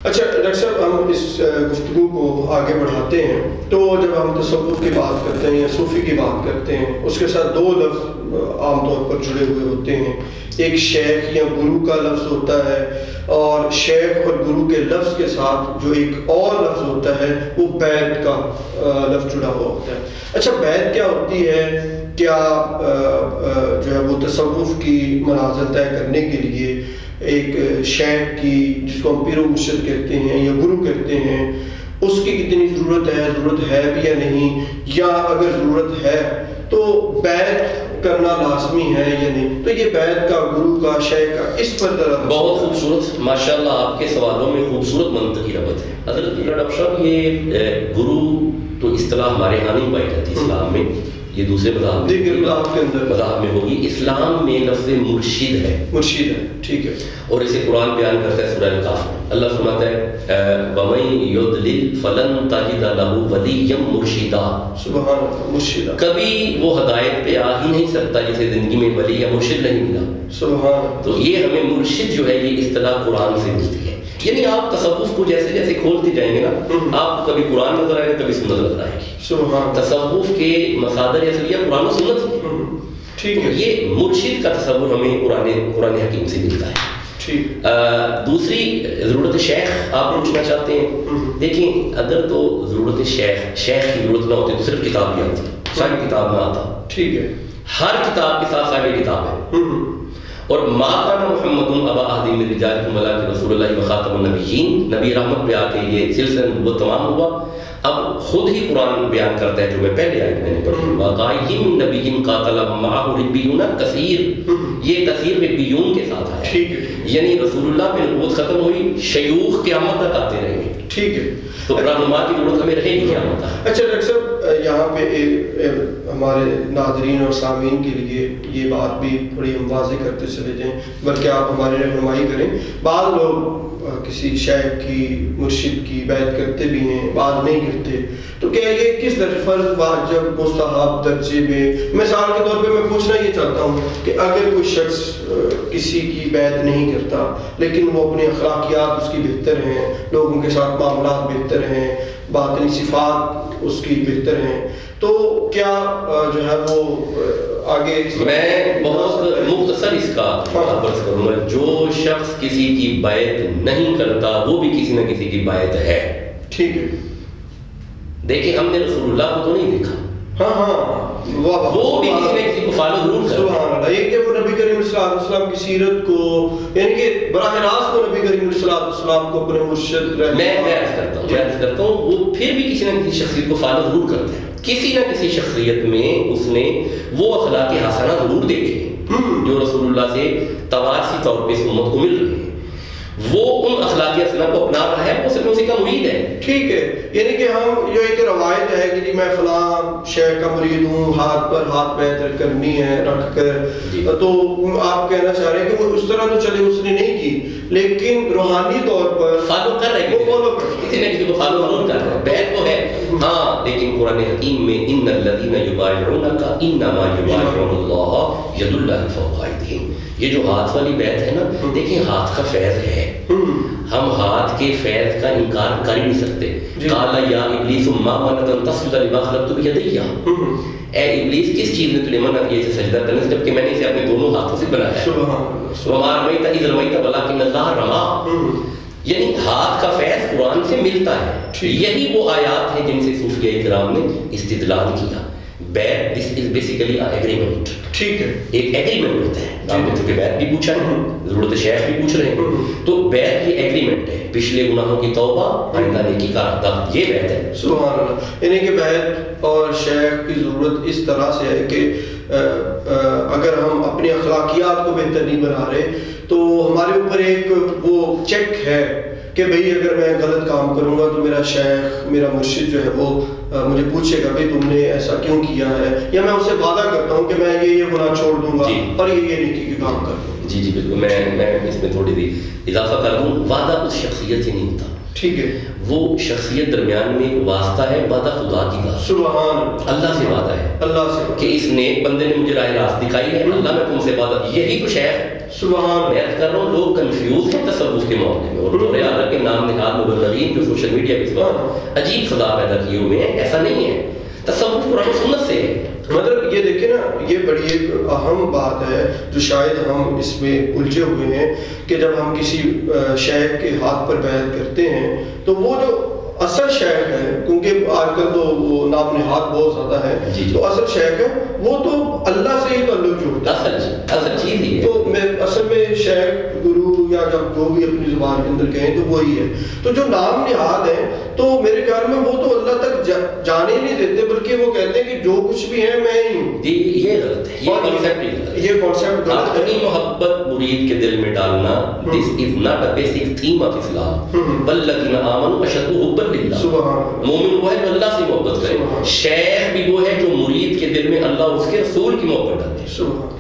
اچھا ڈاکٹر صاحب، ہم اس گفتگو کو آگے بڑھاتے ہیں تو جب ہم تصوف کی بات کرتے ہیں یا صوفی کی بات کرتے ہیں، اس کے ساتھ دو لفظ عام طور پر جڑے ہوئے ہوتے ہیں۔ ایک شیخ یا گرو کا لفظ ہوتا ہے، اور شیخ اور گرو کے لفظ کے ساتھ جو ایک اور لفظ ہوتا ہے وہ بیعت کا لفظ جڑا ہوا ہوتا ہے۔ اچھا، بیعت کیا ہوتی ہے؟ کیا جو ہے وہ تصوف کی منازل طے کرنے کے لیے ایک شیخ کی، جس کو ہم پیر و مرشد کہتے ہیں یا گرو کہتے ہیں، اس کی کتنی ضرورت ہے بھی یا نہیں، یا اگر ضرورت ہے تو بیعت کرنا لازمی ہے یا نہیں؟ تو یہ بیعت کا، گرو کا، شیخ کا، اس پر بہت خوبصورت، ماشاءاللہ آپ کے سوالوں میں خوبصورت منطقی ربط ہے۔ حضرت ڈاکٹر صاحب، یہ گرو تو اصطلاح ہمارے ہاں نہیں پائی جاتی اسلام میں، یہ دوسرے مذاہب میں ہوگی۔ اسلام میں لفظ مرشد ہے، ٹھیک ہے، اور اسے قرآن بیان کرتا ہے سورہ الکاف میں۔ اللہ فرماتا ہے وَمَن يُضْلِلْ فَلَن تَجِدَ لَهُ وَلِيًّا مُرْشِدًا، سبحان اللہ، مرشدہ۔ کبھی وہ ہدایت پہ آ ہی نہیں سکتا جسے زندگی میں ولی یا مرشد نہیں ملا۔ سبحان اللہ۔ تو یہ ہمیں مرشد جو ہے یہ اصطلاح قرآن سے ملتی ہے۔ یعنی آپ تصوف کو جیسے جیسے کھولتے جائیں گے نا، آپ کو کبھی قرآن نظر آئے گا، کبھی سنت نظر آئے گی۔ تصوف کے مصادر اصلیہ قرآن و سنت ہے، ٹھیک ہے۔ یہ مرشد کا تصور ہمیں قرآن حکیم سے ملتا ہے۔ دوسری ضرورت شیخ آپ پوچھنا چاہتے ہیں، دیکھیں اگر تو ضرورت شیخ کی ضرورت نہ ہوتی تو صرف کتاب بھی آتی، صاحب کتاب نہ آتا، ٹھیک ہے۔ ہر کتاب کے ساتھ صاحب کتاب ہے، اور ما کان محمد ابا احد من رجالکم ولکن رسول اللہ وخاتم النبیین، نبی رحمت پہ آ کے یہ سلسلہ نبوت تمام ہوا۔ اب خود ہی قرآن بیان کرتا ہے، جو میں پہلے آیت میں نے پڑھی، وَقَائِمٍ نَبِيٍّ قَاتَلَ مَعَهُ رِبِّيُّونَ كَثِيرٌ، یہ کثیر ربیون کے ساتھ آیا، ٹھیک ہے۔ یعنی رسول اللہ پہ نبوت ختم ہوئی، شیوخ قیامت تک آتے رہیں گے، ٹھیک ہے۔ تو رہنما کی ضرورت ہمیں رہے گی قیامت تک۔ اچھا ڈاکٹر صاحب، یہاں پہ ہمارے ناظرین اور سامعین کے لیے یہ بات بھی تھوڑی ہم واضح کرتے چلے جائیں، بلکہ آپ ہماری رہنمائی کریں۔ بعض لوگ کسی شیخ کی، مرشد کی بیعت کرتے بھی ہیں، بعض نہیں کرتے، تو کیا یہ کس درجے، فرض، واجب، مستحب درجے میں؟ مثال کے طور پہ میں پوچھنا یہ چاہتا ہوں کہ اگر کوئی شخص کسی کی بیعت نہیں کرتا لیکن وہ اپنے اخلاقیات اس کی بہتر ہیں، لوگوں کے ساتھ معاملات بہتر ہیں، باطنی صفات اس کی بہتر ہیں، تو کیا جو ہے وہ آگے؟ میں بہت مختصر اس کا عرض کروں گا، جو شخص کسی کی بیعت نہیں کرتا وہ بھی کسی نہ کسی کی بیعت ہے، ٹھیک ہے۔ دیکھیں ہم نے رسول اللہ کو تو نہیں دیکھا، وہ بھی کسی نہ کسی کو فالو ضرور کرتا ہے۔ سبحان اللہ۔ ایک کہ وہ نبی کریم صلی اللہ علیہ وسلم کی سیرت کو، یعنی کہ براہ راست وہ نبی کریم صلی اللہ علیہ وسلم کو اپنے مرشد میں عرض کرتا ہوں وہ پھر بھی کسی نہ کسی شخصیت کو فالو ضرور کرتے ہیں، کسی نہ کسی شخصیت میں اس نے وہ اخلاق حسنہ ضرور دیکھے جو رسول اللہ سے توارثی طور پہ اس امت کو مل رہے ہیں، وہ ان اخلاقی حسنہ کو اپنا رہا ہے، وہ صرف اسی کا مرید ہے، ٹھیک ہے۔ یعنی کہ ہم جو ایک روایت ہے کہ میں فلاں شیخ کا مرید ہوں، ہاتھ پر ہاتھ بیعت کرنی ہے رکھ کر، تو آپ کہنا چاہ رہے ہیں کہ وہ اس طرح تو چلے اس نے نہیں کی، لیکن روحانی طور پر فالو کر رہے ہیں، کسی نہ کسی کو فالو ضرور کر رہے ہیں، بیعت تو ہے ہاں، لیکن قرآن حکیم میں ان الذین یبایعونک انما یبایعون اللہ ید اللہ فوق ایدیہم، یہ جو ہاتھ والی بیعت ہے نا، دیکھیں ہاتھ کا فیض ہے، ہم ہاتھ کے فیض کا انکار کر ہی نہیں سکتے۔ قال یا ابلیس ما منعک ان تسجد لما خلقت بیدی، اے ابلیس کس چیز نے تجھے منع کیا اسے سجدہ کرنے سے جبکہ میں نے اسے اپنے دونوں ہاتھوں سے بنایا ہے، وما رمیت اذ رمیت ولکن اللہ رمی، یعنی ہاتھ کا فیض قرآن سے ملتا ہے۔ یہی وہ آیات ہیں جن سے صوفیہ کرام نے استدلال کیا۔ بیعت دس از بیسیکلی ایگریمنٹ، ٹھیک ہے، ایک ایگریمنٹ ہوتا ہے۔ آپ نے چونکہ بیعت بھی پوچھا ہے، ضرورت شیخ بھی پوچھ رہے ہیں، تو بیعت یہ ایگریمنٹ ہے، پچھلے گناہوں کی توبہ، آئندہ نیکی کا ارادہ، یہ بیعت ہے۔ سبحان اللہ۔ یعنی کہ بیعت اور شیخ کی ضرورت اس طرح سے ہے کہ اگر ہم اپنی اخلاقیات کو بہتر نہیں بنا رہے تو ہمارے اوپر ایک وہ چیک ہے کہ بھئی اگر میں غلط کام کروں گا تو میرا شیخ، میرا مرشد جو ہے وہ مجھے پوچھے گا بھئی تم نے ایسا کیوں کیا ہے، یا میں اسے وعدہ کرتا ہوں کہ میں یہ گناہ چھوڑ دوں گا اور یہ نیکی کے کام کر دوں گا۔ جی جی بالکل، میں اس میں تھوڑی سی اضافہ کر دوں، وعدہ اس شخصیت سے نہیں ہوتا، ٹھیک ہے، وہ شخصیت درمیان میں ایک واسطہ ہے، وعدہ خدا کی بات، سبحان اللہ سے وعدہ ہے، اللہ سے کہ اس نیک بندے نے مجھے راہ راست دکھائی ہے، اللہ میں تم سے وعدہ، یہی تو شیخ ہے، سبحان، میں کر رہا ہوں لوگ کنفیوز ہیں تصوف کے معاملے میں، اور دور اعلیٰ کے نام نہاد مبلغین جو سوشل میڈیا پہ اس وقت عجیب فضا پیدا کیے ہوئے ہیں، ایسا نہیں ہے، تصوف قرآن و سنت سے ہے۔ مطلب یہ دیکھیں نا، یہ بڑی ایک اہم بات ہے جو شاید ہم اس میں الجھے ہوئے ہیں کہ جب ہم کسی شیخ کے ہاتھ پر بیعت کرتے ہیں تو وہ جو اصل شیخ ہے، کیونکہ آج کل تو وہ نام نہاد بہت زیادہ ہے، تو اصل شیخ ہے وہ تو اللہ سے ہی تعلق جوڑتا ہے، اصل چیز ہی ہے، تو میں اصل میں شیخ گرو یا جب جو بھی اپنی زبان کے اندر کہیں تو وہی ہے، تو جو نام نہاد ہے تو میرے خیال میں وہ تو اللہ تک جانے ہی نہیں دیتے، بلکہ وہ کہتے ہیں کہ جو کچھ بھی ہے میں ہی ہوں۔ یہ غلط ہے، یہ کانسیپٹ غلط ہے۔ اپنی محبت مرید کے دل میں ڈالنا، this is not a basic theme of Islam، والذین آمنوا اشد حبا للہ، مومن وہ ہے جو اللہ سے محبت کرے، شیخ بھی وہ ہے جو مرید کے دل میں اللہ اور اس کے رسول کی محبت ڈالے۔